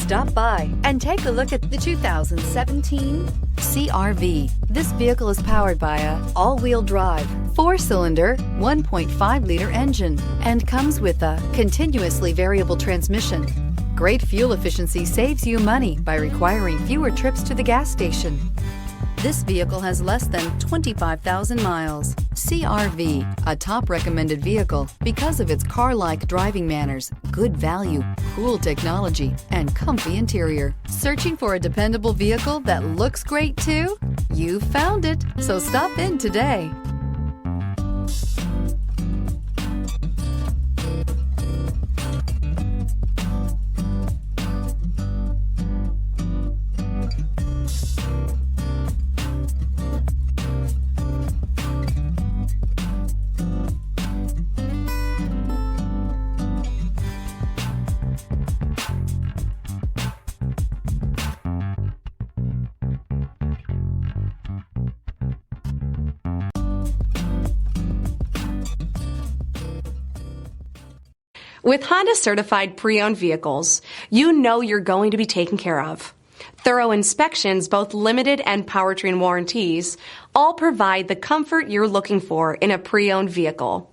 Stop by and take a look at the 2017 CR-V. This vehicle is powered by a all-wheel drive, 4-cylinder, 1.5-liter engine and comes with a continuously variable transmission. Great fuel efficiency saves you money by requiring fewer trips to the gas station. This vehicle has less than 25,000 miles. CR-V, a top recommended vehicle because of its car-like driving manners, good value, cool technology, and comfy interior. Searching for a dependable vehicle that looks great too? You found it, so stop in today. With Honda certified pre-owned vehicles, you know you're going to be taken care of. Thorough inspections, both limited and powertrain warranties, all provide the comfort you're looking for in a pre-owned vehicle.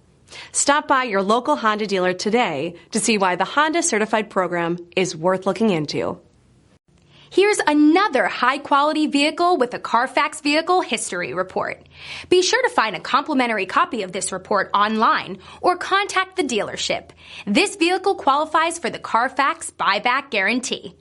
Stop by your local Honda dealer today to see why the Honda certified program is worth looking into. Here's another high-quality vehicle with a Carfax Vehicle History Report. Be sure to find a complimentary copy of this report online or contact the dealership. This vehicle qualifies for the Carfax Buyback Guarantee.